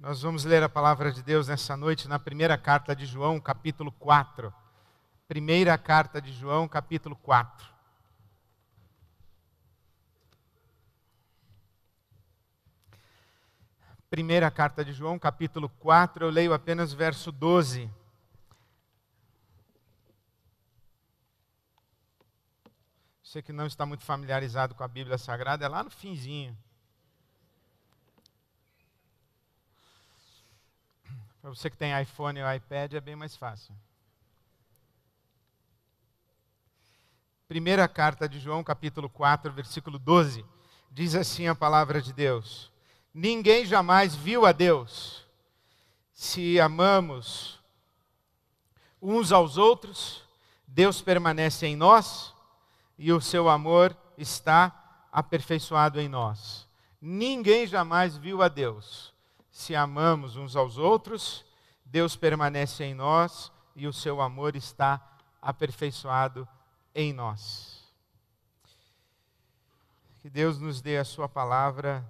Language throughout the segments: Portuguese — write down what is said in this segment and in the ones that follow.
Nós vamos ler a palavra de Deus nessa noite na primeira carta de João, capítulo 4. Primeira carta de João, capítulo 4. Primeira carta de João, capítulo 4, eu leio apenas verso 12. Você que não está muito familiarizado com a Bíblia Sagrada, é lá no finzinho. Para você que tem iPhone ou iPad, é bem mais fácil. Primeira carta de João, capítulo 4, versículo 12. Diz assim a palavra de Deus: Ninguém jamais viu a Deus. Se amamos uns aos outros, Deus permanece em nós e o seu amor está aperfeiçoado em nós. Ninguém jamais viu a Deus. Se amamos uns aos outros, Deus permanece em nós e o seu amor está aperfeiçoado em nós. Que Deus nos dê a sua palavra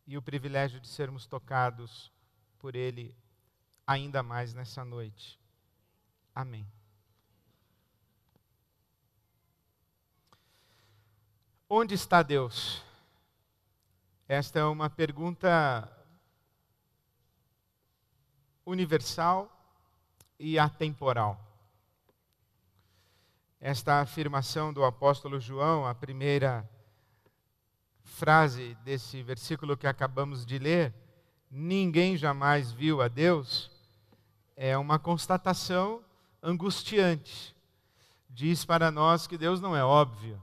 e o privilégio de sermos tocados por Ele ainda mais nessa noite. Amém. Onde está Deus? Esta é uma pergunta universal e atemporal. Esta afirmação do apóstolo João, a primeira frase desse versículo que acabamos de ler, ninguém jamais viu a Deus, é uma constatação angustiante. Diz para nós que Deus não é óbvio.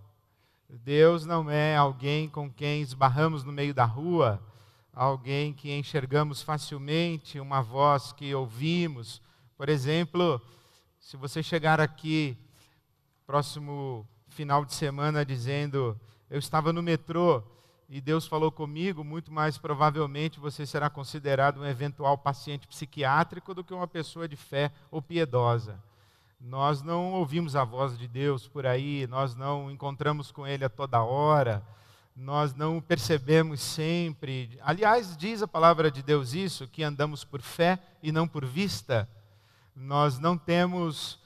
Deus não é alguém com quem esbarramos no meio da rua, alguém que enxergamos facilmente, uma voz que ouvimos. Por exemplo, se você chegar aqui próximo final de semana dizendo, eu estava no metrô e Deus falou comigo, muito mais provavelmente você será considerado um eventual paciente psiquiátrico do que uma pessoa de fé ou piedosa. Nós não ouvimos a voz de Deus por aí, nós não encontramos com Ele a toda hora, nós não o percebemos sempre. Aliás, diz a palavra de Deus isso, que andamos por fé e não por vista. Nós não temos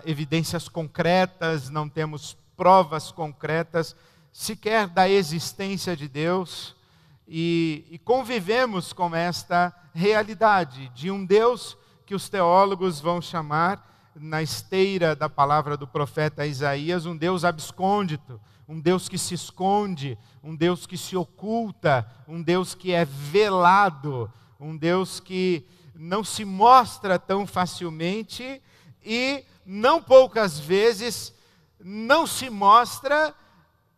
evidências concretas, não temos provas concretas, sequer da existência de Deus, e convivemos com esta realidade de um Deus que os teólogos vão chamar, na esteira da palavra do profeta Isaías, um Deus abscôndito, um Deus que se esconde, um Deus que se oculta, um Deus que é velado, um Deus que não se mostra tão facilmente e não poucas vezes não se mostra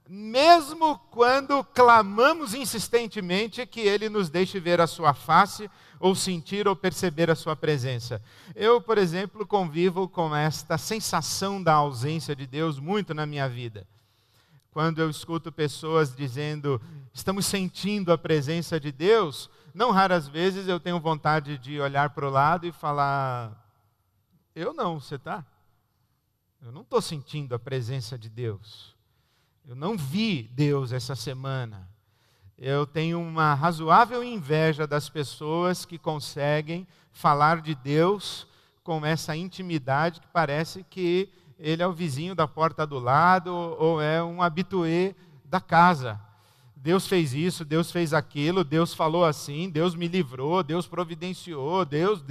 mesmo quando clamamos insistentemente que Ele nos deixe ver a sua face, ou sentir ou perceber a sua presença. Eu, por exemplo, convivo com esta sensação da ausência de Deus muito na minha vida. Quando eu escuto pessoas dizendo, estamos sentindo a presença de Deus, não raras vezes eu tenho vontade de olhar para o lado e falar, eu não, você está? Eu não estou sentindo a presença de Deus. Eu não vi Deus essa semana. Eu tenho uma razoável inveja das pessoas que conseguem falar de Deus com essa intimidade que parece que Ele é o vizinho da porta do lado ou é um habitué da casa. Deus fez isso, Deus fez aquilo, Deus falou assim, Deus me livrou, Deus providenciou, Deus,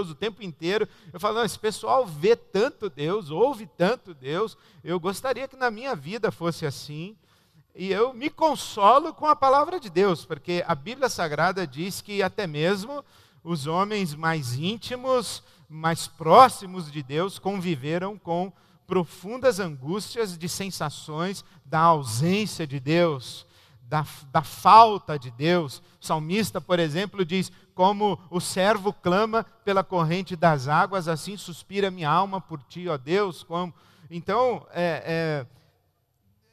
o tempo inteiro. Eu falo, não, esse pessoal vê tanto Deus, ouve tanto Deus, eu gostaria que na minha vida fosse assim. E eu me consolo com a palavra de Deus, porque a Bíblia Sagrada diz que até mesmo os homens mais íntimos, mais próximos de Deus, conviveram com profundas angústias de sensações da ausência de Deus, da falta de Deus. O salmista, por exemplo, diz, como o servo clama pela corrente das águas, assim suspira minha alma por ti, ó Deus. Então,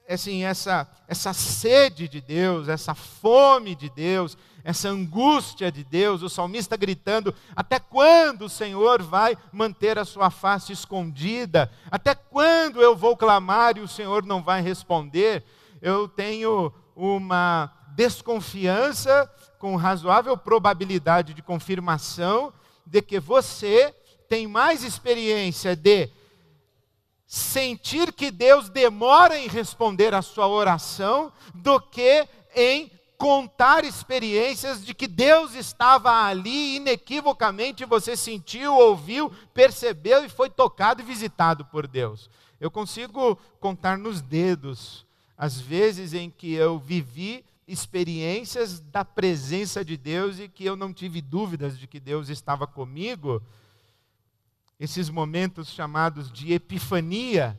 assim, essa sede de Deus, essa fome de Deus, essa angústia de Deus, o salmista gritando, até quando o Senhor vai manter a sua face escondida? Até quando eu vou clamar e o Senhor não vai responder? Eu tenho uma desconfiança com razoável probabilidade de confirmação de que você tem mais experiência de sentir que Deus demora em responder a sua oração do que em contar experiências de que Deus estava ali inequivocamente, você sentiu, ouviu, percebeu e foi tocado e visitado por Deus. Eu consigo contar nos dedos as vezes em que eu vivi experiências da presença de Deus e que eu não tive dúvidas de que Deus estava comigo. Esses momentos chamados de epifania.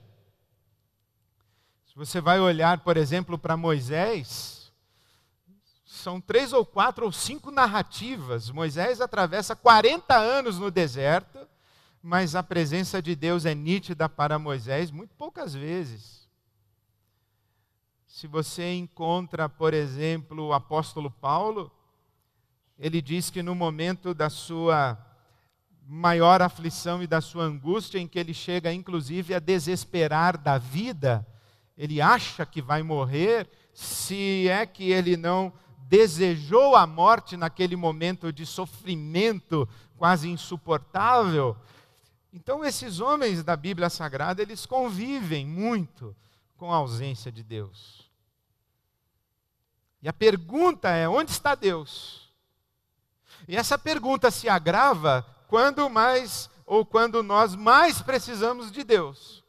Se você vai olhar, por exemplo, para Moisés, são 3 ou 4 ou 5 narrativas. Moisés atravessa 40 anos no deserto, mas a presença de Deus é nítida para Moisés muito poucas vezes. Se você encontra, por exemplo, o apóstolo Paulo, ele diz que no momento da sua maior aflição e da sua angústia, em que ele chega inclusive a desesperar da vida, ele acha que vai morrer, se é que ele não desejou a morte naquele momento de sofrimento quase insuportável. Então esses homens da Bíblia Sagrada, eles convivem muito com a ausência de Deus. E a pergunta é, onde está Deus? E essa pergunta se agrava quando nós mais precisamos de Deus.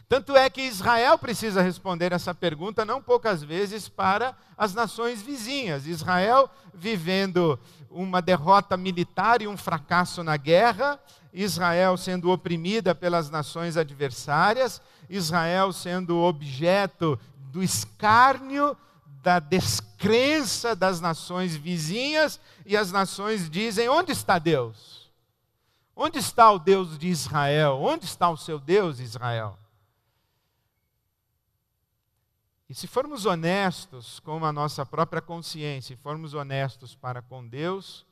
Tanto é que Israel precisa responder essa pergunta não poucas vezes para as nações vizinhas. Israel vivendo uma derrota militar e um fracasso na guerra, Israel sendo oprimida pelas nações adversárias, Israel sendo objeto do escárnio, da descrença das nações vizinhas, e as nações dizem, onde está Deus? Onde está o Deus de Israel? Onde está o seu Deus, Israel? E se formos honestos com a nossa própria consciência, e formos honestos para com Deus,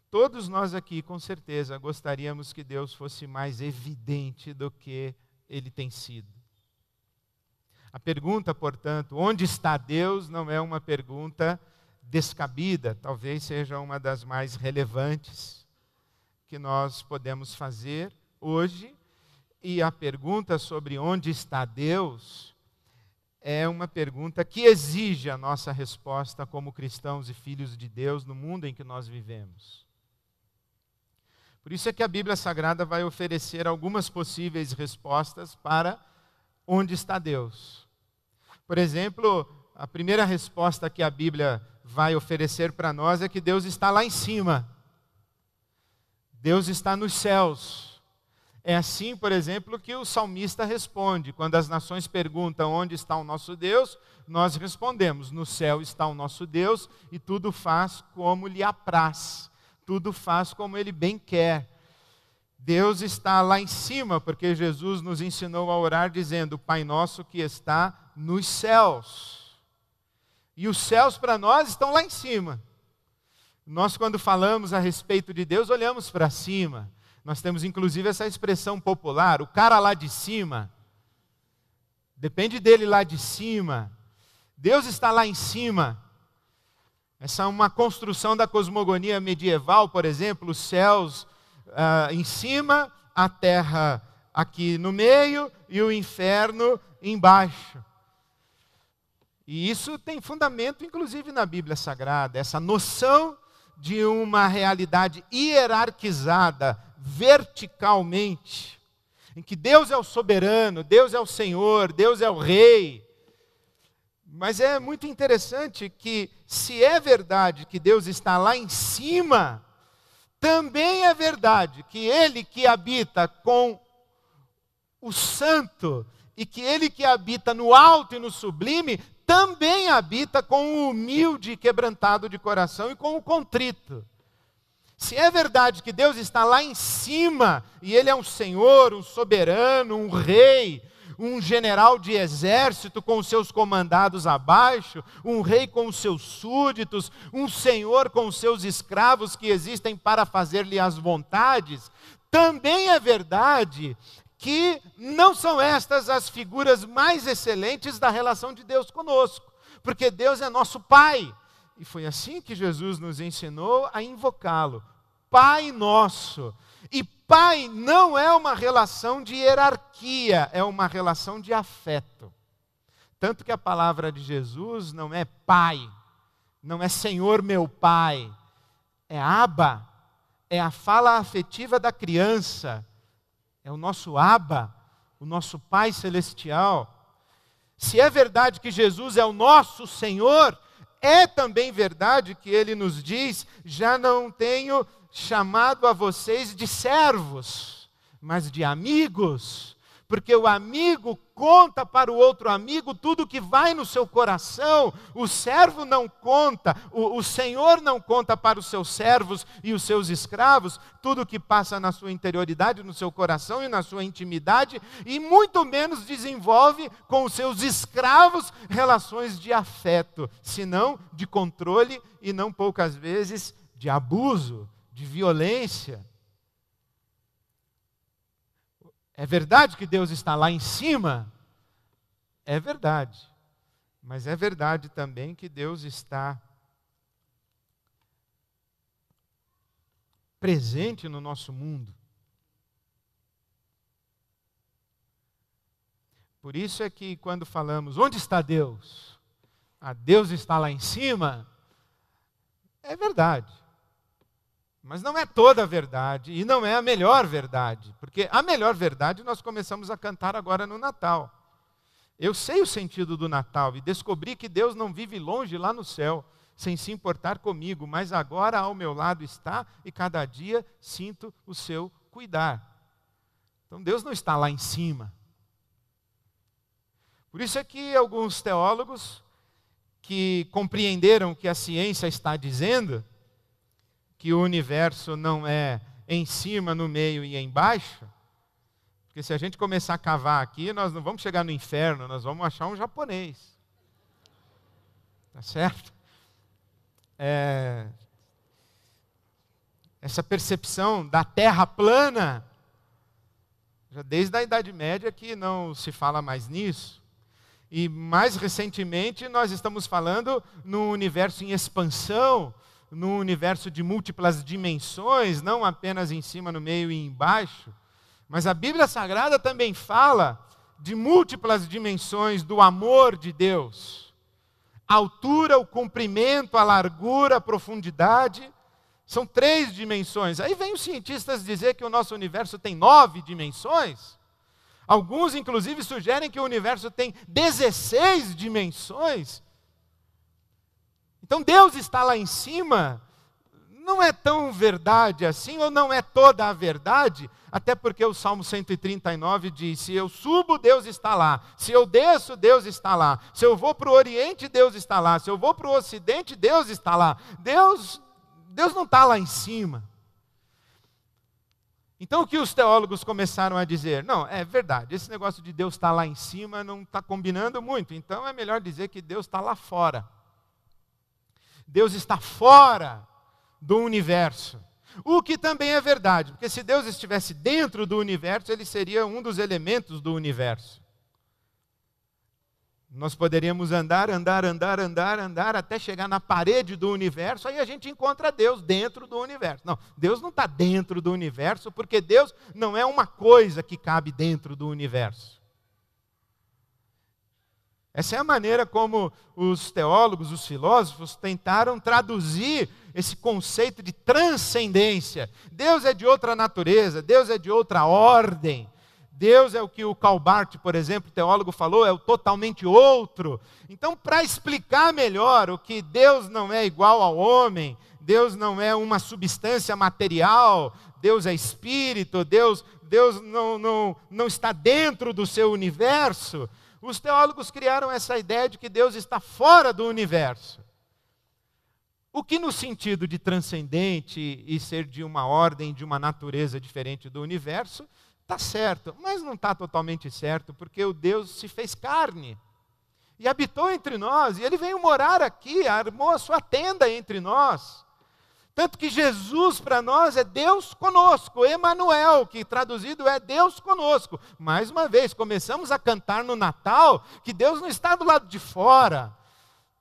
todos nós aqui, com certeza, gostaríamos que Deus fosse mais evidente do que Ele tem sido. A pergunta, portanto, onde está Deus, não é uma pergunta descabida, talvez seja uma das mais relevantes que nós podemos fazer hoje. E a pergunta sobre onde está Deus é uma pergunta que exige a nossa resposta como cristãos e filhos de Deus no mundo em que nós vivemos. Por isso é que a Bíblia Sagrada vai oferecer algumas possíveis respostas para onde está Deus. Por exemplo, a primeira resposta que a Bíblia vai oferecer para nós é que Deus está lá em cima. Deus está nos céus. É assim, por exemplo, que o salmista responde. Quando as nações perguntam onde está o nosso Deus, nós respondemos, no céu está o nosso Deus e tudo faz como lhe apraz. Tudo faz como Ele bem quer. Deus está lá em cima, porque Jesus nos ensinou a orar dizendo, Pai nosso que está nos céus. E os céus para nós estão lá em cima. Nós, quando falamos a respeito de Deus, olhamos para cima. Nós temos inclusive essa expressão popular, o cara lá de cima. Depende dele lá de cima. Deus está lá em cima. Essa é uma construção da cosmogonia medieval, por exemplo, os céus em cima, a terra aqui no meio e o inferno embaixo. E isso tem fundamento, inclusive, na Bíblia Sagrada. Essa noção de uma realidade hierarquizada verticalmente, em que Deus é o soberano, Deus é o Senhor, Deus é o Rei. Mas é muito interessante que, se é verdade que Deus está lá em cima, também é verdade que Ele que habita com o santo, e que Ele que habita no alto e no sublime, também habita com o humilde e quebrantado de coração e com o contrito. Se é verdade que Deus está lá em cima, e Ele é um Senhor, um soberano, um rei, um general de exército com os seus comandados abaixo, um rei com os seus súditos, um senhor com os seus escravos que existem para fazer-lhe as vontades, também é verdade que não são estas as figuras mais excelentes da relação de Deus conosco, porque Deus é nosso Pai. E foi assim que Jesus nos ensinou a invocá-lo. Pai nosso. E pai não é uma relação de hierarquia, é uma relação de afeto. Tanto que a palavra de Jesus não é pai, não é Senhor meu pai, é Abba, é a fala afetiva da criança, é o nosso Abba, o nosso Pai celestial. Se é verdade que Jesus é o nosso Senhor, é também verdade que Ele nos diz: já não tenho chamado a vocês de servos, mas de amigos, porque o amigo conta para o outro amigo tudo que vai no seu coração. O servo não conta, o Senhor não conta para os seus servos e os seus escravos tudo que passa na sua interioridade, no seu coração e na sua intimidade, e muito menos desenvolve com os seus escravos relações de afeto, senão de controle e não poucas vezes de abuso, de violência. É verdade que Deus está lá em cima? É verdade. Mas é verdade também que Deus está presente no nosso mundo. Por isso é que quando falamos, onde está Deus? Deus está lá em cima. É verdade. Mas não é toda a verdade e não é a melhor verdade. Porque a melhor verdade nós começamos a cantar agora no Natal. Eu sei o sentido do Natal e descobri que Deus não vive longe lá no céu, sem se importar comigo, mas agora ao meu lado está e cada dia sinto o seu cuidar. Então Deus não está lá em cima. Por isso é que alguns teólogos que compreenderam o que a ciência está dizendo, que o universo não é em cima, no meio e embaixo, porque se a gente começar a cavar aqui, nós não vamos chegar no inferno, nós vamos achar um japonês. Tá certo? Essa percepção da terra plana, já desde a Idade Média que não se fala mais nisso. E mais recentemente nós estamos falando no universo em expansão, num universo de múltiplas dimensões, não apenas em cima, no meio e embaixo. Mas a Bíblia Sagrada também fala de múltiplas dimensões do amor de Deus. A altura, o comprimento, a largura, a profundidade, são 3 dimensões. Aí vem os cientistas dizer que o nosso universo tem 9 dimensões. Alguns, inclusive, sugerem que o universo tem 16 dimensões. Então Deus está lá em cima, não é tão verdade assim, ou não é toda a verdade, até porque o Salmo 139 diz: se eu subo, Deus está lá, se eu desço, Deus está lá, se eu vou para o Oriente, Deus está lá, se eu vou para o Ocidente, Deus está lá. Deus não está lá em cima. Então o que os teólogos começaram a dizer? Não, é verdade, esse negócio de Deus estar lá em cima não está combinando muito, então é melhor dizer que Deus está lá fora. Deus está fora do universo. O que também é verdade, porque se Deus estivesse dentro do universo, Ele seria um dos elementos do universo. Nós poderíamos andar até chegar na parede do universo, aí a gente encontra Deus dentro do universo. Não, Deus não está dentro do universo, porque Deus não é uma coisa que cabe dentro do universo. Essa é a maneira como os teólogos, os filósofos, tentaram traduzir esse conceito de transcendência. Deus é de outra natureza, Deus é de outra ordem. Deus é o que o Karl Barth, por exemplo, teólogo, falou, é o totalmente outro. Então, para explicar melhor o que Deus não é igual ao homem, Deus não é uma substância material, Deus é espírito, Deus não está dentro do seu universo, os teólogos criaram essa ideia de que Deus está fora do universo. O que no sentido de transcendente e ser de uma ordem, de uma natureza diferente do universo, está certo, mas não está totalmente certo, porque o Deus se fez carne e habitou entre nós, e Ele veio morar aqui, armou a sua tenda entre nós. Tanto que Jesus para nós é Deus conosco, Emanuel, que traduzido é Deus conosco. Mais uma vez, começamos a cantar no Natal que Deus não está do lado de fora.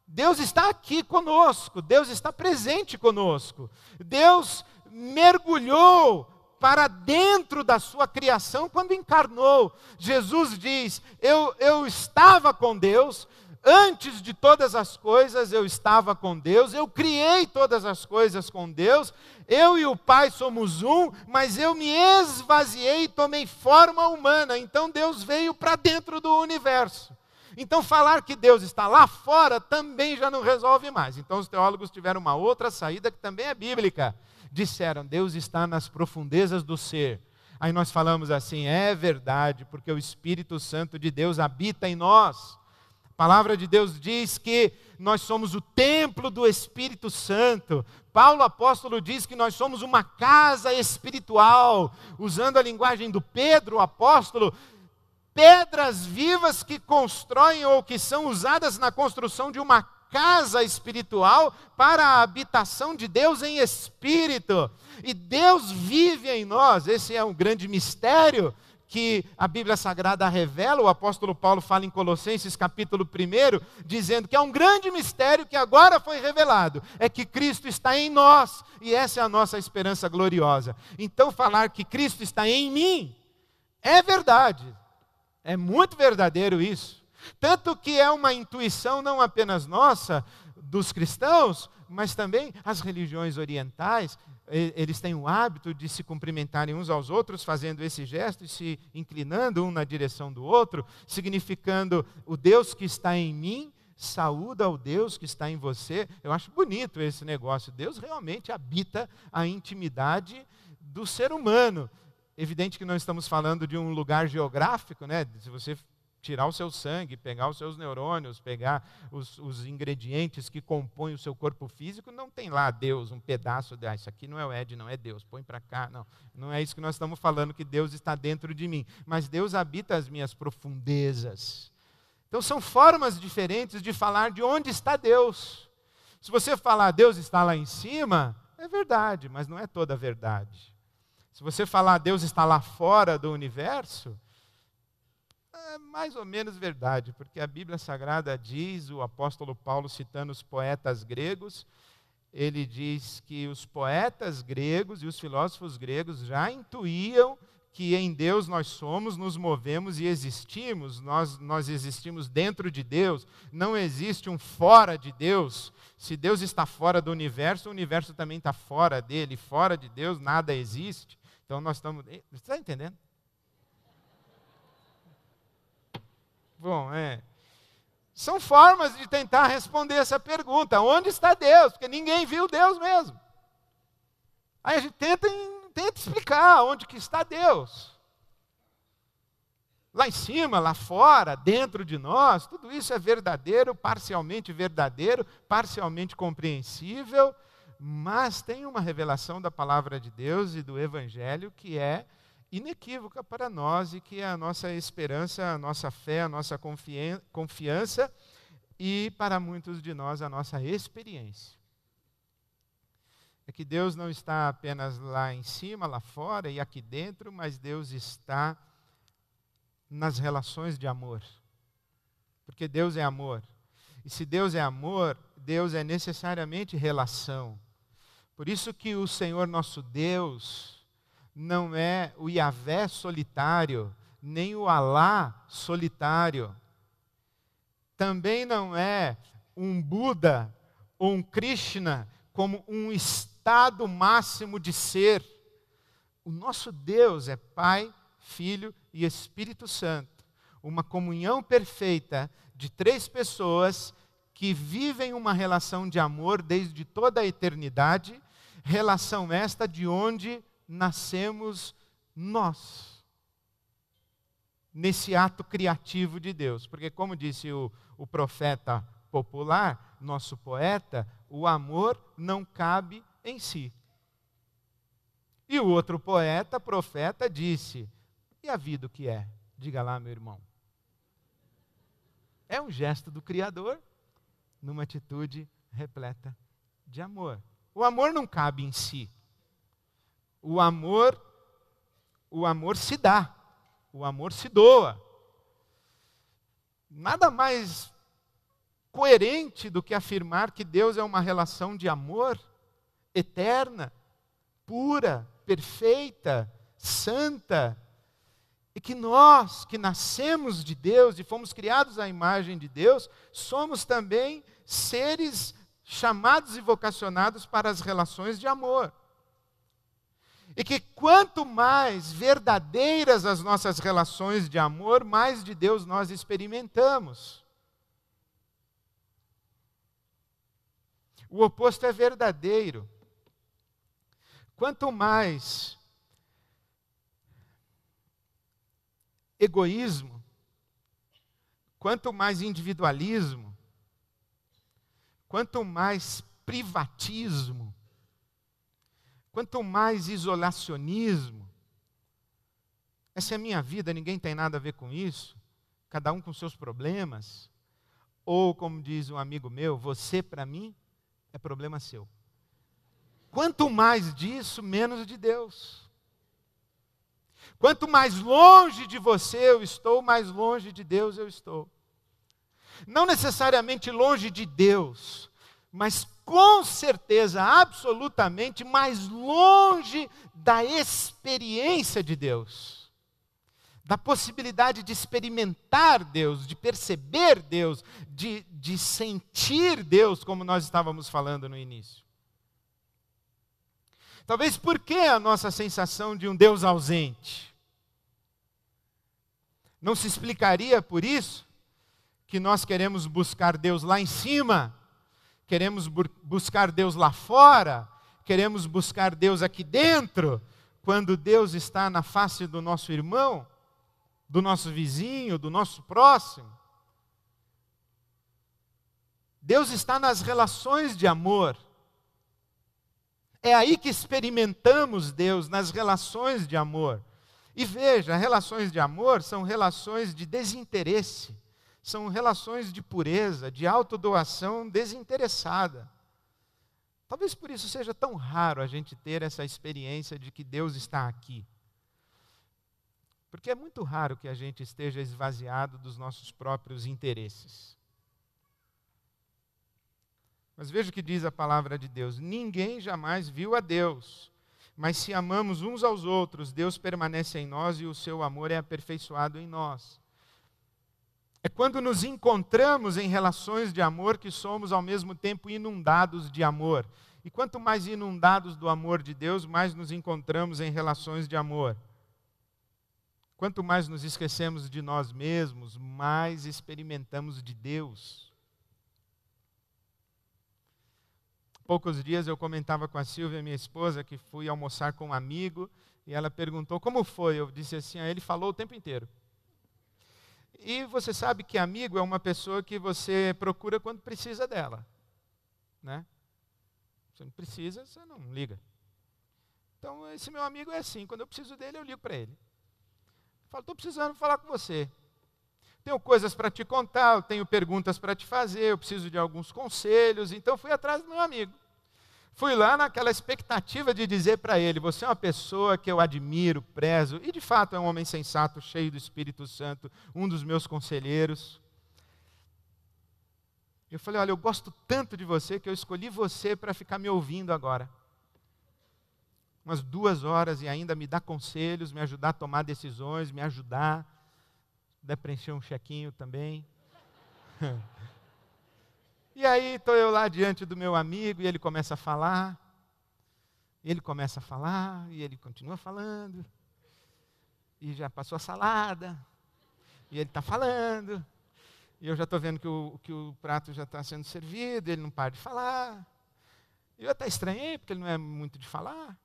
Deus está aqui conosco, Deus está presente conosco. Deus mergulhou para dentro da sua criação quando encarnou. Jesus diz, eu estava com Deus. Antes de todas as coisas eu estava com Deus, eu criei todas as coisas com Deus, eu e o Pai somos um, mas eu me esvaziei e tomei forma humana. Então Deus veio para dentro do universo. Então falar que Deus está lá fora também já não resolve mais. Então os teólogos tiveram uma outra saída que também é bíblica. Disseram, Deus está nas profundezas do ser. Aí nós falamos assim, é verdade, porque o Espírito Santo de Deus habita em nós. A palavra de Deus diz que nós somos o templo do Espírito Santo. Paulo apóstolo diz que nós somos uma casa espiritual. Usando a linguagem do Pedro, o apóstolo, pedras vivas que constroem ou que são usadas na construção de uma casa espiritual para a habitação de Deus em espírito. E Deus vive em nós. Esse é um grande mistério que a Bíblia Sagrada revela. O apóstolo Paulo fala em Colossenses capítulo 1, dizendo que é um grande mistério que agora foi revelado, é que Cristo está em nós, e essa é a nossa esperança gloriosa. Então falar que Cristo está em mim, é verdade, é muito verdadeiro isso, tanto que é uma intuição não apenas nossa, dos cristãos, mas também as religiões orientais. Eles têm o hábito de se cumprimentarem uns aos outros, fazendo esse gesto e se inclinando um na direção do outro, significando o Deus que está em mim, saúda o Deus que está em você. Eu acho bonito esse negócio. Deus realmente habita a intimidade do ser humano. Evidente que não estamos falando de um lugar geográfico, né? Se você tirar o seu sangue, pegar os seus neurônios, pegar os ingredientes que compõem o seu corpo físico, não tem lá Deus, um pedaço de, isso aqui não é o Ed, não é Deus, põe para cá. Não, não é isso que nós estamos falando, que Deus está dentro de mim. Mas Deus habita as minhas profundezas. Então são formas diferentes de falar de onde está Deus. Se você falar Deus está lá em cima, é verdade, mas não é toda a verdade. Se você falar Deus está lá fora do universo, é mais ou menos verdade, porque a Bíblia Sagrada diz, o apóstolo Paulo citando os poetas gregos, ele diz que os poetas gregos e os filósofos gregos já intuíam que em Deus nós somos, nos movemos e existimos, nós existimos dentro de Deus, não existe um fora de Deus. Se Deus está fora do universo, o universo também está fora dele, fora de Deus nada existe. Então nós estamos... Você está entendendo? Bom, são formas de tentar responder essa pergunta. Onde está Deus? Porque ninguém viu Deus mesmo. Aí a gente tenta explicar onde que está Deus. Lá em cima, lá fora, dentro de nós, tudo isso é verdadeiro, parcialmente compreensível, mas tem uma revelação da palavra de Deus e do Evangelho que é inequívoca para nós e que é a nossa esperança, a nossa fé, a nossa confiança e para muitos de nós a nossa experiência. É que Deus não está apenas lá em cima, lá fora e aqui dentro, mas Deus está nas relações de amor. Porque Deus é amor. E se Deus é amor, Deus é necessariamente relação. Por isso que o Senhor nosso Deus não é o Yahvé solitário, nem o Alá solitário. Também não é um Buda ou um Krishna como um estado máximo de ser. O nosso Deus é Pai, Filho e Espírito Santo. Uma comunhão perfeita de 3 pessoas que vivem uma relação de amor desde toda a eternidade, relação esta de onde nascemos nós, nesse ato criativo de Deus. Porque como disse o profeta popular, nosso poeta, o amor não cabe em si. E o outro poeta, profeta, disse, e a vida o que é? Diga lá, meu irmão. É um gesto do Criador, numa atitude repleta de amor. O amor não cabe em si. O amor se dá. O amor se doa. Nada mais coerente do que afirmar que Deus é uma relação de amor eterna, pura, perfeita, santa, e que nós, que nascemos de Deus e fomos criados à imagem de Deus, somos também seres chamados e vocacionados para as relações de amor. E que quanto mais verdadeiras as nossas relações de amor, mais de Deus nós experimentamos. O oposto é verdadeiro. Quanto mais egoísmo, quanto mais individualismo, quanto mais privatismo, quanto mais isolacionismo, essa é a minha vida, ninguém tem nada a ver com isso, cada um com seus problemas, ou como diz um amigo meu, você para mim é problema seu. Quanto mais disso, menos de Deus. Quanto mais longe de você eu estou, mais longe de Deus eu estou. Não necessariamente longe de Deus, mas com certeza, absolutamente, mais longe da experiência de Deus. Da possibilidade de experimentar Deus, de perceber Deus, de sentir Deus, como nós estávamos falando no início. Talvez por que a nossa sensação de um Deus ausente? Não se explicaria por isso que nós queremos buscar Deus lá em cima, queremos buscar Deus lá fora, queremos buscar Deus aqui dentro, quando Deus está na face do nosso irmão, do nosso vizinho, do nosso próximo? Deus está nas relações de amor. É aí que experimentamos Deus, nas relações de amor. E veja, relações de amor são relações de desinteresse, são relações de pureza, de autodoação desinteressada. Talvez por isso seja tão raro a gente ter essa experiência de que Deus está aqui. Porque é muito raro que a gente esteja esvaziado dos nossos próprios interesses. Mas veja o que diz a palavra de Deus: ninguém jamais viu a Deus, mas se amamos uns aos outros, Deus permanece em nós e o seu amor é aperfeiçoado em nós. É quando nos encontramos em relações de amor que somos ao mesmo tempo inundados de amor. E quanto mais inundados do amor de Deus, mais nos encontramos em relações de amor. Quanto mais nos esquecemos de nós mesmos, mais experimentamos de Deus. Poucos dias eu comentava com a Silvia, minha esposa, que fui almoçar com um amigo, e ela perguntou como foi. Eu disse assim, ele falou o tempo inteiro. E você sabe que amigo é uma pessoa que você procura quando precisa dela, né? Você não precisa, você não liga. Então esse meu amigo é assim, quando eu preciso dele, eu ligo para ele. Eu falo, estou precisando falar com você. Tenho coisas para te contar, eu tenho perguntas para te fazer, eu preciso de alguns conselhos, então fui atrás do meu amigo. Fui lá naquela expectativa de dizer para ele, você é uma pessoa que eu admiro, prezo, e de fato é um homem sensato, cheio do Espírito Santo, um dos meus conselheiros. Eu falei, olha, eu gosto tanto de você que eu escolhi você para ficar me ouvindo agora. Umas 2 horas e ainda me dar conselhos, me ajudar a tomar decisões, me ajudar. Deve preencher um chequinho também. E aí estou eu lá diante do meu amigo e ele começa a falar. E ele começa a falar e ele continua falando. E já passou a salada. E ele está falando. E eu já estou vendo que o prato já está sendo servido. Ele não para de falar. E eu até estranhei porque ele não é muito de falar.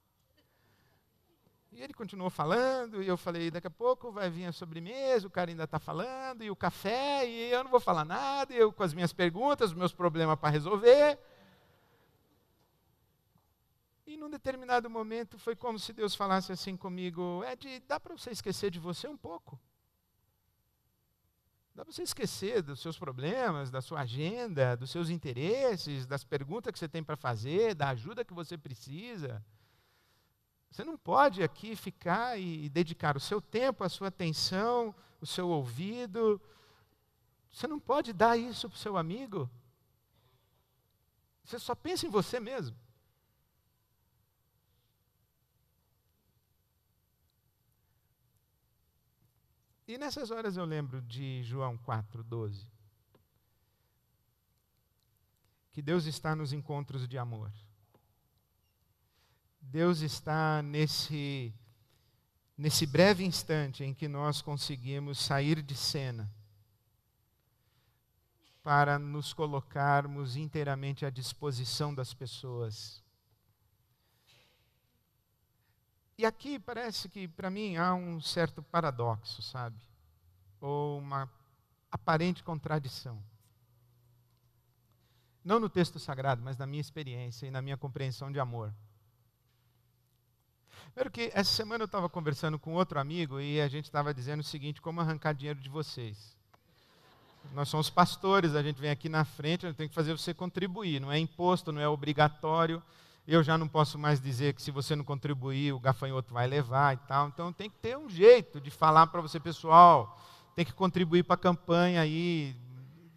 E ele continuou falando, e eu falei, daqui a pouco vai vir a sobremesa, o cara ainda está falando, e o café, e eu não vou falar nada, e eu com as minhas perguntas, os meus problemas para resolver. E num determinado momento foi como se Deus falasse assim comigo, Ed, dá para você esquecer de você um pouco? Dá para você esquecer dos seus problemas, da sua agenda, dos seus interesses, das perguntas que você tem para fazer, da ajuda que você precisa. Você não pode aqui ficar e dedicar o seu tempo, a sua atenção, o seu ouvido. Você não pode dar isso para o seu amigo. Você só pensa em você mesmo. E nessas horas eu lembro de João 4,12. Que Deus está nos encontros de amor. Deus está nesse breve instante em que nós conseguimos sair de cena para nos colocarmos inteiramente à disposição das pessoas. E aqui parece que, para mim, há um certo paradoxo, sabe? Ou uma aparente contradição. Não no texto sagrado, mas na minha experiência e na minha compreensão de amor. Primeiro que essa semana eu estava conversando com outro amigo e a gente estava dizendo o seguinte: como arrancar dinheiro de vocês. Nós somos pastores, a gente vem aqui na frente, a gente tem que fazer você contribuir. Não é imposto, não é obrigatório. Eu já não posso mais dizer que se você não contribuir, o gafanhoto vai levar e tal. Então tem que ter um jeito de falar para você, pessoal, tem que contribuir para a campanha aí,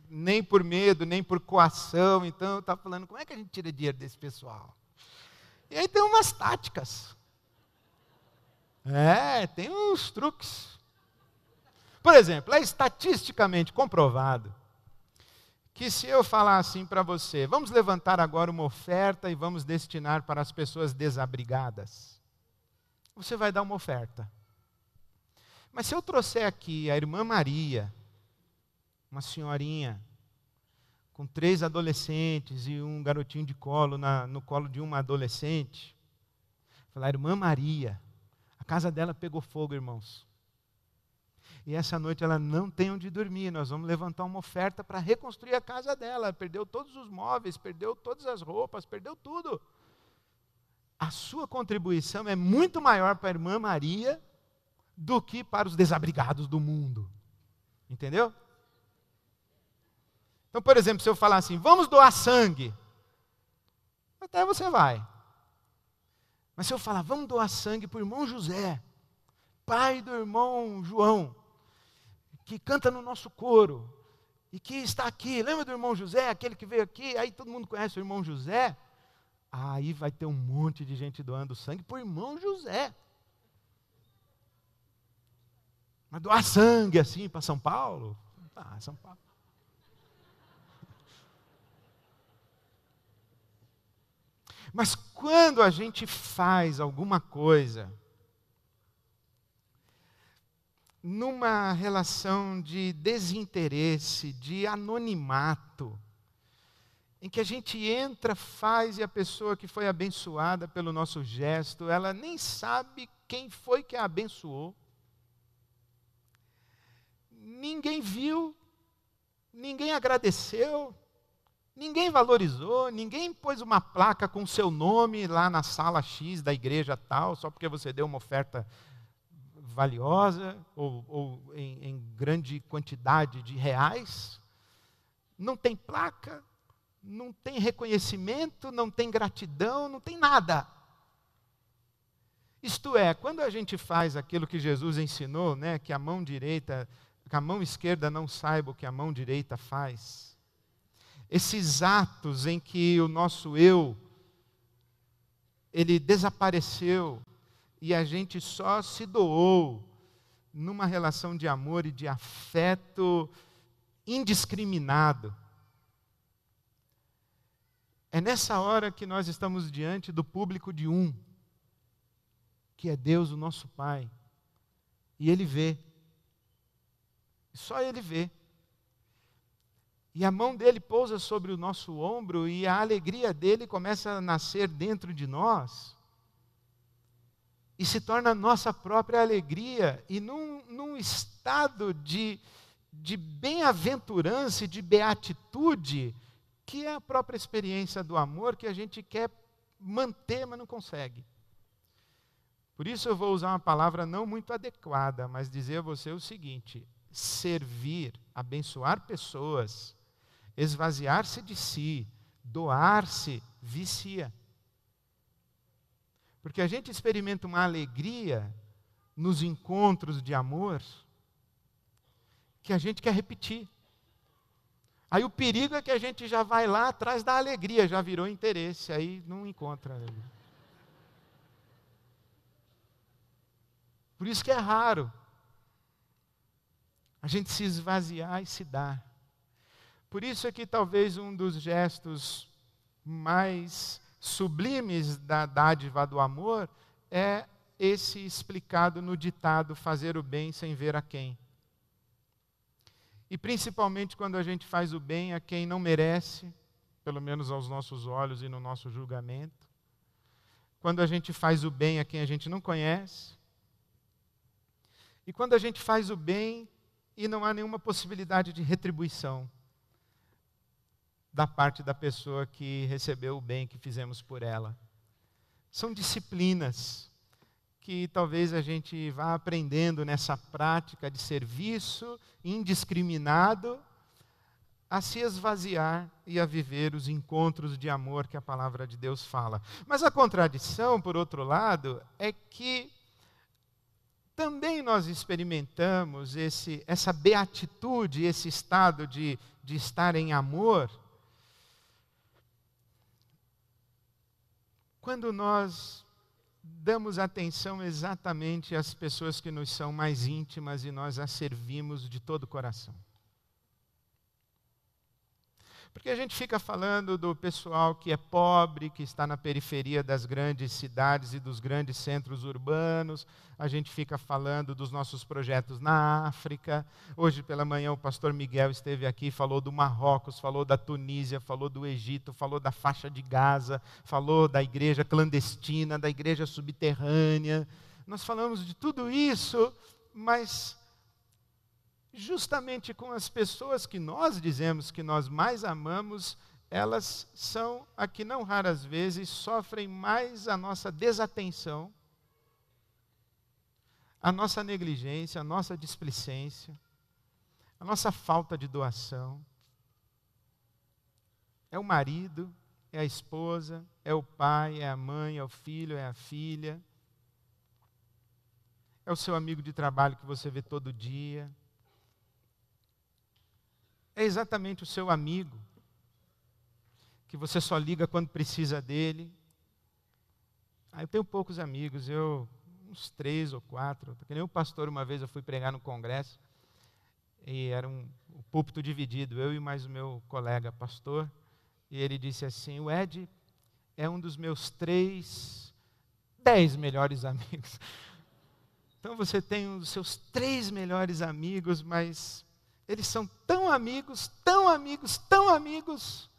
nem por medo, nem por coação. Então eu estava falando, como é que a gente tira dinheiro desse pessoal? E aí tem umas táticas. Tem uns truques. Por exemplo, é estatisticamente comprovado que se eu falar assim para você, vamos levantar agora uma oferta e vamos destinar para as pessoas desabrigadas, você vai dar uma oferta. Mas se eu trouxer aqui a irmã Maria, uma senhorinha, com 3 adolescentes e um garotinho de colo, no colo de uma adolescente, falar, irmã Maria, a casa dela pegou fogo, irmãos. E essa noite ela não tem onde dormir, nós vamos levantar uma oferta para reconstruir a casa dela. Ela perdeu todos os móveis, perdeu todas as roupas, perdeu tudo. A sua contribuição é muito maior para a irmã Maria do que para os desabrigados do mundo. Entendeu? Então, por exemplo, se eu falar assim, vamos doar sangue, até você vai. Mas se eu falar, vamos doar sangue para o irmão José, pai do irmão João, que canta no nosso coro, e que está aqui, lembra do irmão José, aquele que veio aqui, aí todo mundo conhece o irmão José, aí vai ter um monte de gente doando sangue para o irmão José. Mas doar sangue assim para São Paulo? São Paulo. Mas quando a gente faz alguma coisa numa relação de desinteresse, de anonimato, em que a gente entra, faz e a pessoa que foi abençoada pelo nosso gesto, ela nem sabe quem foi que a abençoou. Ninguém viu, ninguém agradeceu, ninguém valorizou, ninguém pôs uma placa com o seu nome lá na sala X da igreja tal, só porque você deu uma oferta valiosa ou em grande quantidade de reais. Não tem placa, não tem reconhecimento, não tem gratidão, não tem nada. Isto é, quando a gente faz aquilo que Jesus ensinou, né, que a mão esquerda não saiba o que a mão direita faz, esses atos em que o nosso eu, ele desapareceu, e a gente só se doou numa relação de amor e de afeto indiscriminado. É nessa hora que nós estamos diante do público de um, que é Deus, o nosso Pai. E Ele vê. Só Ele vê. E a mão dele pousa sobre o nosso ombro e a alegria dele começa a nascer dentro de nós. E se torna a nossa própria alegria, e num estado de bem-aventurança e de beatitude, que é a própria experiência do amor que a gente quer manter, mas não consegue. Por isso eu vou usar uma palavra não muito adequada, mas dizer a você o seguinte: servir, abençoar pessoas, esvaziar-se de si, doar-se, vicia. Porque a gente experimenta uma alegria nos encontros de amor que a gente quer repetir. Aí o perigo é que a gente já vai lá atrás da alegria, já virou interesse, aí não encontra alegria. Por isso que é raro a gente se esvaziar e se dar. Por isso é que talvez um dos gestos mais sublimes da dádiva do amor é esse explicado no ditado fazer o bem sem ver a quem. E principalmente quando a gente faz o bem a quem não merece, pelo menos aos nossos olhos e no nosso julgamento. Quando a gente faz o bem a quem a gente não conhece. E quando a gente faz o bem e não há nenhuma possibilidade de retribuição da parte da pessoa que recebeu o bem que fizemos por ela. São disciplinas que talvez a gente vá aprendendo nessa prática de serviço indiscriminado a se esvaziar e a viver os encontros de amor que a palavra de Deus fala. Mas a contradição, por outro lado, é que também nós experimentamos essa beatitude, esse estado de estar em amor, quando nós damos atenção exatamente às pessoas que nos são mais íntimas e nós as servimos de todo o coração. Porque a gente fica falando do pessoal que é pobre, que está na periferia das grandes cidades e dos grandes centros urbanos. A gente fica falando dos nossos projetos na África. Hoje pela manhã o pastor Miguel esteve aqui, falou do Marrocos, falou da Tunísia, falou do Egito, falou da faixa de Gaza, falou da igreja clandestina, da igreja subterrânea. Nós falamos de tudo isso, mas justamente com as pessoas que nós dizemos que nós mais amamos, elas são a que não raras vezes sofrem mais a nossa desatenção, a nossa negligência, a nossa displicência, a nossa falta de doação. É o marido, é a esposa, é o pai, é a mãe, é o filho, é a filha, é o seu amigo de trabalho que você vê todo dia. É exatamente o seu amigo, que você só liga quando precisa dele. Eu tenho poucos amigos, uns 3 ou 4. Que nem o pastor, uma vez eu fui pregar no congresso, e era o púlpito dividido, eu e mais o meu colega pastor, e ele disse assim: o Ed é um dos meus 10 melhores amigos. Então você tem os seus 3 melhores amigos, mas eles são tão amigos, tão amigos, tão amigos,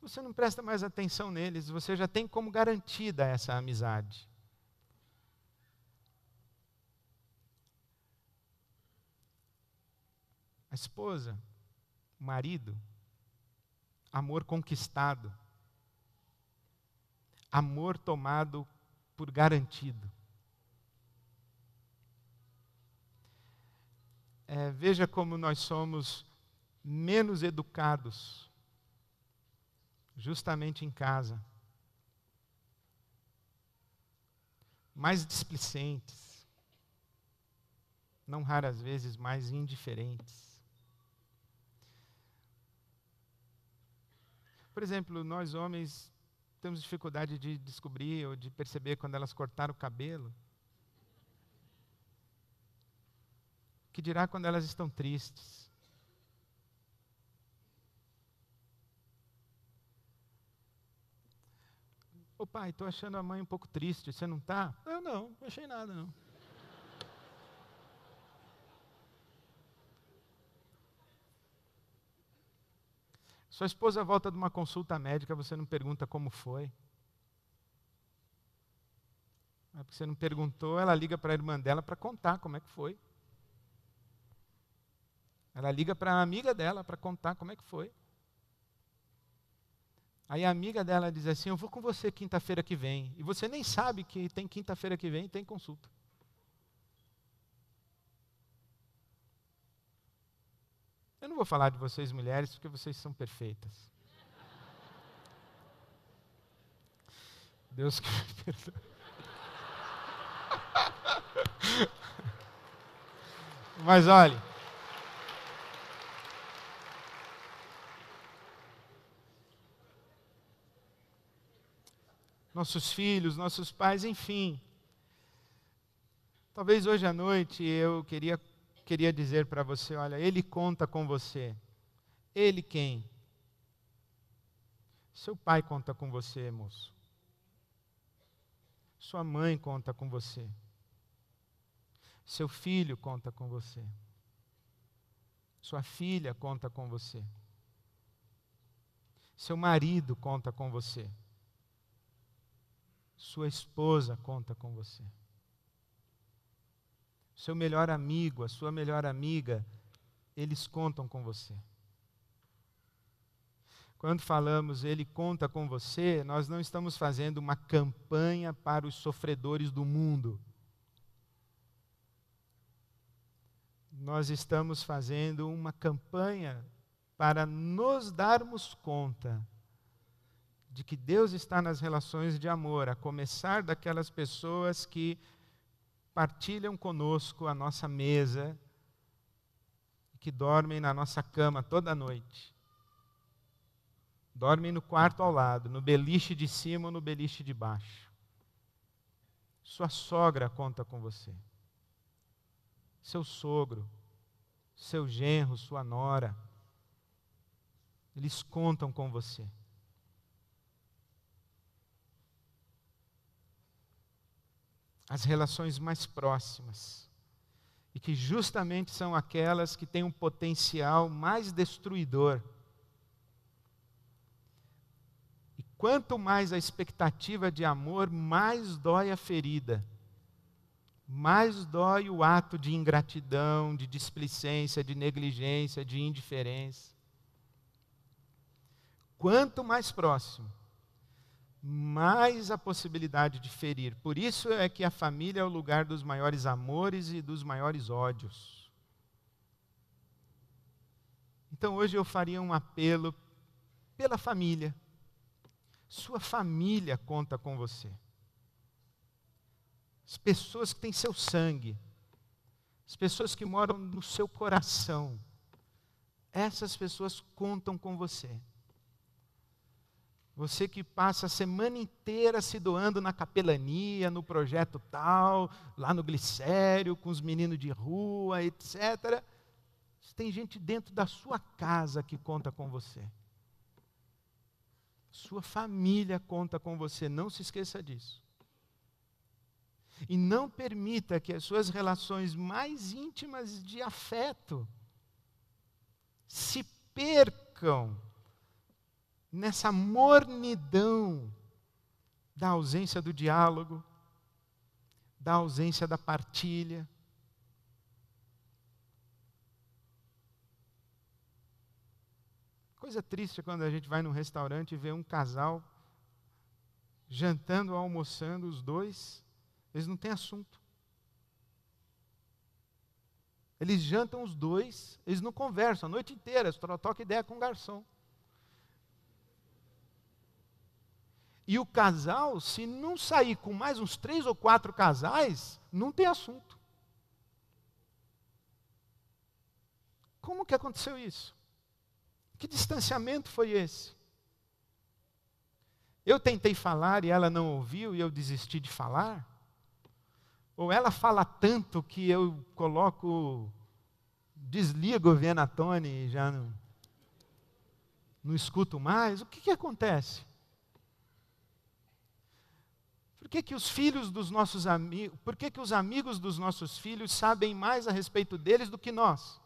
você não presta mais atenção neles, você já tem como garantida essa amizade. A esposa, o marido, amor conquistado, amor tomado por garantido. Veja como nós somos menos educados, justamente em casa, mais displicentes, não raras vezes mais indiferentes. Por exemplo, nós homens temos dificuldade de descobrir ou de perceber quando elas cortaram o cabelo. Que dirá quando elas estão tristes? Ô pai, estou achando a mãe um pouco triste, você não está? Eu não achei nada não. Sua esposa volta de uma consulta médica, você não pergunta como foi. Porque você não perguntou, ela liga para a irmã dela para contar como é que foi. Ela liga para a amiga dela para contar como é que foi. Aí a amiga dela diz assim: eu vou com você quinta-feira que vem. E você nem sabe que tem quinta-feira que vem e tem consulta. não vou falar de vocês mulheres, porque vocês são perfeitas. Deus que me perdoe. Mas olhe, nossos filhos, nossos pais, enfim. Talvez hoje à noite eu queria dizer para você, olha, Ele conta com você. Ele quem? Seu pai conta com você, moço. Sua mãe conta com você. Seu filho conta com você. Sua filha conta com você. Seu marido conta com você. Sua esposa conta com você. Seu melhor amigo, a sua melhor amiga, eles contam com você. Quando falamos Ele conta com você, nós não estamos fazendo uma campanha para os sofredores do mundo. Nós estamos fazendo uma campanha para nos darmos conta de que Deus está nas relações de amor, a começar daquelas pessoas que partilham conosco a nossa mesa, que dormem na nossa cama toda noite. Dormem no quarto ao lado, no beliche de cima ou no beliche de baixo. Sua sogra conta com você. Seu sogro, seu genro, sua nora, eles contam com você. As relações mais próximas, e que justamente são aquelas que têm um potencial mais destruidor. E quanto mais a expectativa de amor, mais dói a ferida. Mais dói o ato de ingratidão, de displicência, de negligência, de indiferença. Quanto mais próximo, mais a possibilidade de ferir. Por isso é que a família é o lugar dos maiores amores e dos maiores ódios. Então hoje eu faria um apelo pela família. Sua família conta com você. As pessoas que têm seu sangue, as pessoas que moram no seu coração, essas pessoas contam com você. Você que passa a semana inteira se doando na capelania, no projeto tal, lá no Glicério, com os meninos de rua, etc. Tem gente dentro da sua casa que conta com você. Sua família conta com você, não se esqueça disso. E não permita que as suas relações mais íntimas de afeto se percam nessa mornidão da ausência do diálogo, da ausência da partilha. Coisa triste quando a gente vai num restaurante e vê um casal jantando, almoçando, os dois, eles não têm assunto. Eles jantam os dois, eles não conversam a noite inteira, eles trocam ideia com o garçom. E o casal, se não sair com mais uns 3 ou 4 casais, não tem assunto. Como que aconteceu isso? Que distanciamento foi esse? Eu tentei falar e ela não ouviu e eu desisti de falar? Ou ela fala tanto que eu desligo o Venatone e já não escuto mais? O que acontece? Por que os filhos dos nossos amigos, por que os amigos dos nossos filhos sabem mais a respeito deles do que nós?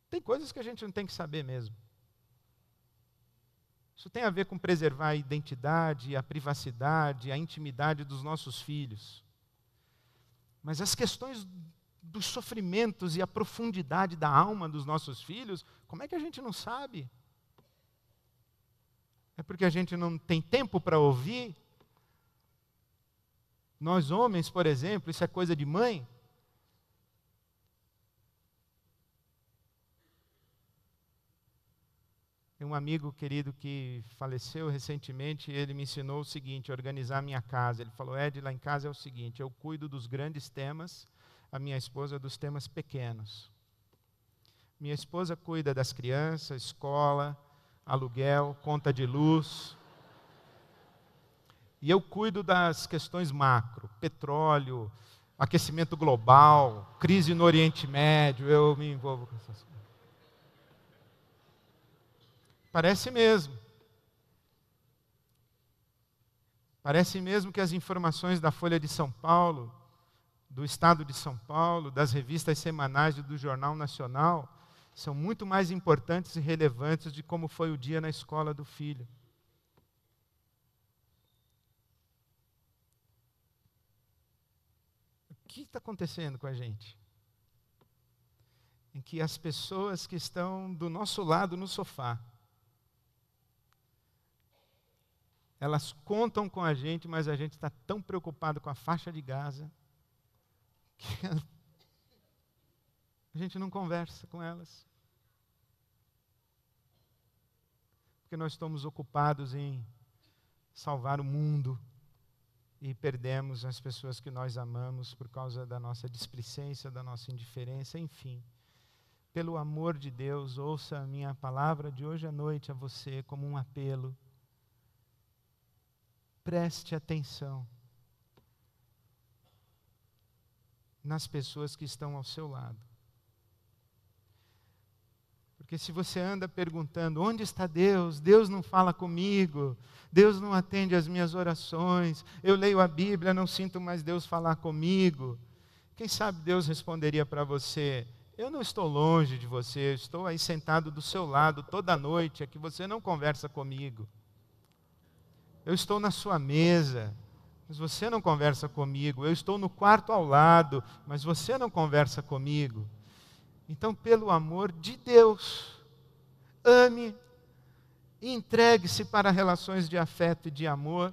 Tem coisas que a gente não tem que saber mesmo. Isso tem a ver com preservar a identidade, a privacidade, a intimidade dos nossos filhos. Mas as questões dos sofrimentos e a profundidade da alma dos nossos filhos, como é que a gente não sabe? É porque a gente não tem tempo para ouvir? Nós homens, por exemplo, isso é coisa de mãe? Tem um amigo querido que faleceu recentemente, e ele me ensinou o seguinte: organizar a minha casa. Ele falou: Ed, lá em casa é o seguinte, eu cuido dos grandes temas, a minha esposa dos temas pequenos. Minha esposa cuida das crianças, escola, aluguel, conta de luz. E eu cuido das questões macro, petróleo, aquecimento global, crise no Oriente Médio, eu me envolvo com essas coisas. Parece mesmo. Parece mesmo que as informações da Folha de São Paulo, do Estado de São Paulo, das revistas semanais e do Jornal Nacional, são muito mais importantes e relevantes de como foi o dia na escola do filho. O que está acontecendo com a gente? Em que as pessoas que estão do nosso lado no sofá, elas contam com a gente, mas a gente está tão preocupado com a faixa de Gaza, que a gente não conversa com elas. Porque nós estamos ocupados em salvar o mundo e perdemos as pessoas que nós amamos por causa da nossa displicência, da nossa indiferença, enfim. Pelo amor de Deus, ouça a minha palavra de hoje à noite a você como um apelo. Preste atenção nas pessoas que estão ao seu lado. Porque se você anda perguntando, onde está Deus? Deus não fala comigo, Deus não atende às minhas orações, eu leio a Bíblia, não sinto mais Deus falar comigo. Quem sabe Deus responderia para você, eu não estou longe de você, eu estou aí sentado do seu lado toda noite, é que você não conversa comigo. Eu estou na sua mesa, mas você não conversa comigo. Eu estou no quarto ao lado, mas você não conversa comigo. Então, pelo amor de Deus, ame e entregue-se para relações de afeto e de amor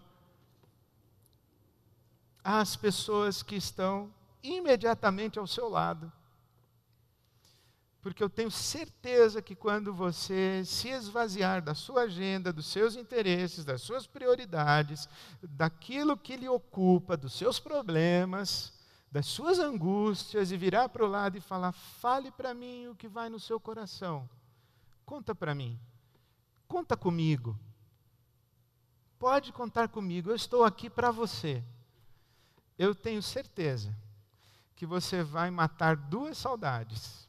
às pessoas que estão imediatamente ao seu lado. Porque eu tenho certeza que quando você se esvaziar da sua agenda, dos seus interesses, das suas prioridades, daquilo que lhe ocupa, dos seus problemas, das suas angústias, e virar para o lado e falar, fale para mim o que vai no seu coração. Conta para mim. Conta comigo. Pode contar comigo, eu estou aqui para você. Eu tenho certeza que você vai matar duas saudades.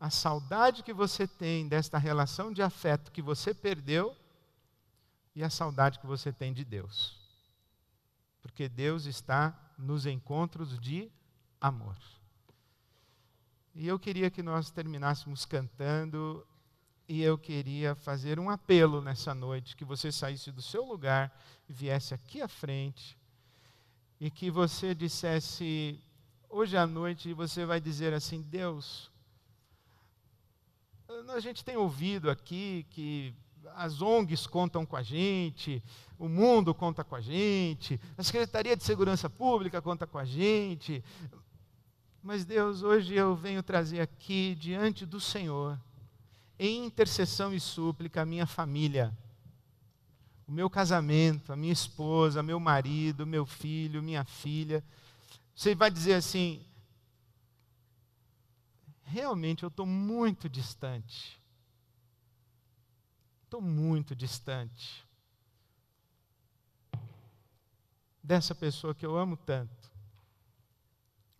A saudade que você tem desta relação de afeto que você perdeu e a saudade que você tem de Deus. Porque Deus está nos encontros de amor. E eu queria que nós terminássemos cantando e eu queria fazer um apelo nessa noite, que você saísse do seu lugar e viesse aqui à frente e que você dissesse, hoje à noite você vai dizer assim, Deus, a gente tem ouvido aqui que as ONGs contam com a gente, o mundo conta com a gente, a Secretaria de Segurança Pública conta com a gente, mas Deus, hoje eu venho trazer aqui diante do Senhor, em intercessão e súplica, a minha família, o meu casamento, a minha esposa, meu marido, meu filho, minha filha. Você vai dizer assim, realmente eu estou muito distante. Estou muito distante dessa pessoa que eu amo tanto.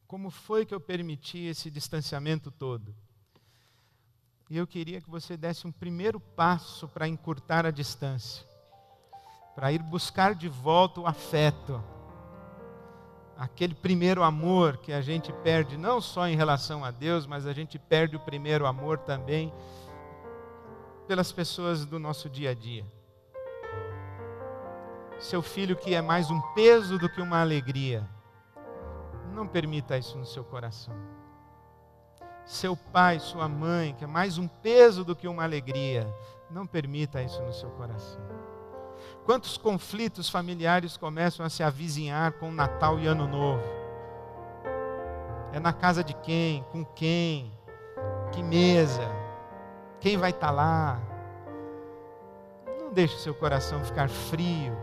Como foi que eu permiti esse distanciamento todo? E eu queria que você desse um primeiro passo para encurtar a distância, para ir buscar de volta o afeto, aquele primeiro amor que a gente perde não só em relação a Deus, mas a gente perde o primeiro amor também pelas pessoas do nosso dia a dia. Seu filho que é mais um peso do que uma alegria, não permita isso no seu coração. Seu pai, sua mãe, que é mais um peso do que uma alegria, não permita isso no seu coração. Quantos conflitos familiares começam a se avizinhar com Natal e Ano Novo? É na casa de quem? Com quem? Que mesa? Quem vai estar lá? deixe seu coração ficar frio,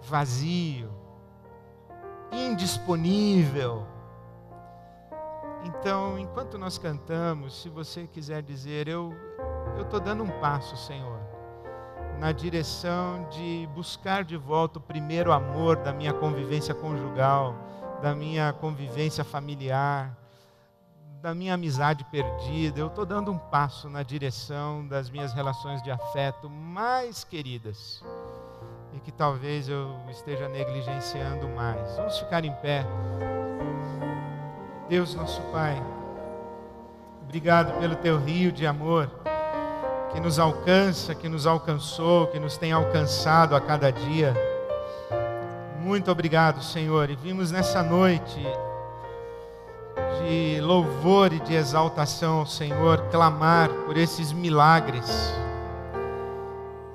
vazio, indisponível. Então, enquanto nós cantamos, se você quiser dizer, eu estou dando um passo, Senhor, na direção de buscar de volta o primeiro amor da minha convivência conjugal, da minha convivência familiar, da minha amizade perdida. Eu estou dando um passo na direção das minhas relações de afeto mais queridas e que talvez eu esteja negligenciando mais. Vamos ficar em pé. Deus nosso Pai, obrigado pelo teu rio de amor que nos alcança, que nos alcançou, que nos tem alcançado a cada dia. Muito obrigado, Senhor. E vimos nessa noite de louvor e de exaltação ao Senhor, clamar por esses milagres,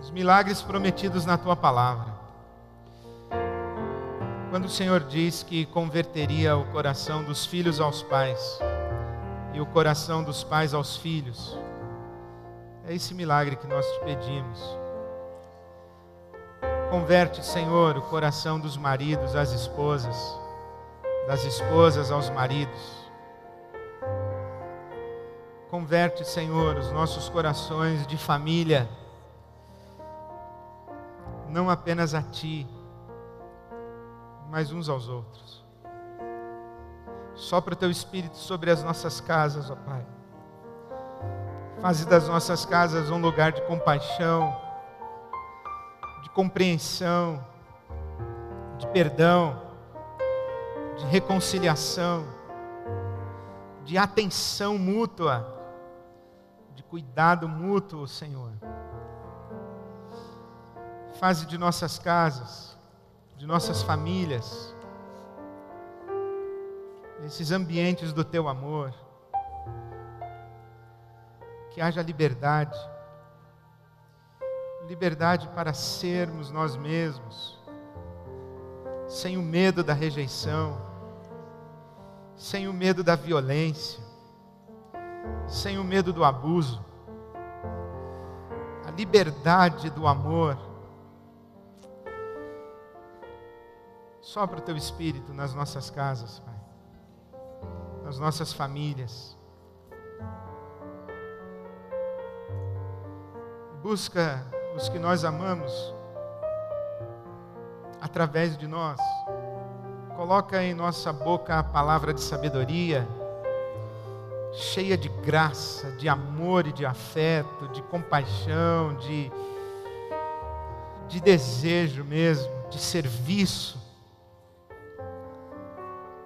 os milagres prometidos na tua palavra. Quando o Senhor diz que converteria o coração dos filhos aos pais e o coração dos pais aos filhos, é esse milagre que nós te pedimos. Converte, Senhor, o coração dos maridos às esposas, das esposas aos maridos. Converte, Senhor, os nossos corações de família, não apenas a Ti, mas uns aos outros. Sopra o Teu Espírito sobre as nossas casas, ó Pai. Faze das nossas casas um lugar de compaixão, de compreensão, de perdão, de reconciliação, de atenção mútua, de cuidado mútuo, Senhor. Faze de nossas casas, de nossas famílias, esses ambientes do Teu amor, que haja liberdade, liberdade para sermos nós mesmos, sem o medo da rejeição, sem o medo da violência, sem o medo do abuso, a liberdade do amor. Sopra o Teu Espírito nas nossas casas, Pai, nas nossas famílias. Busca os que nós amamos através de nós. Coloca em nossa boca a palavra de sabedoria, cheia de graça, de amor e de afeto, de compaixão, de desejo mesmo, de serviço.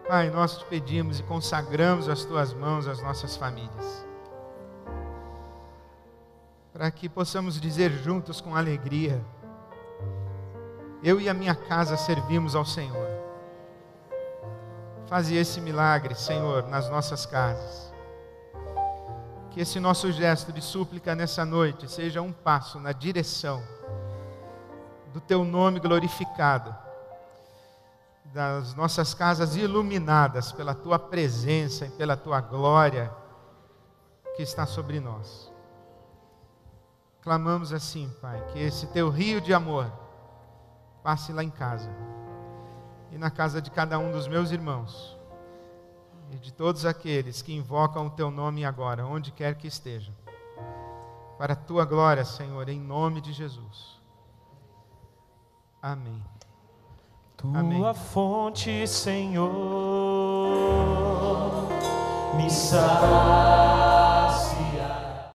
Pai, nós te pedimos e consagramos as Tuas mãos às nossas famílias, para que possamos dizer juntos com alegria: eu e a minha casa servimos ao Senhor. Faze esse milagre, Senhor, nas nossas casas. Que esse nosso gesto de súplica nessa noite seja um passo na direção do Teu nome glorificado, das nossas casas iluminadas pela Tua presença e pela Tua glória que está sobre nós. Clamamos assim, Pai, que esse Teu rio de amor passe lá em casa e na casa de cada um dos meus irmãos e de todos aqueles que invocam o Teu nome agora, onde quer que estejam, para a Tua glória, Senhor, em nome de Jesus. Amém. Tua Amém. fonte, Senhor, me sacia.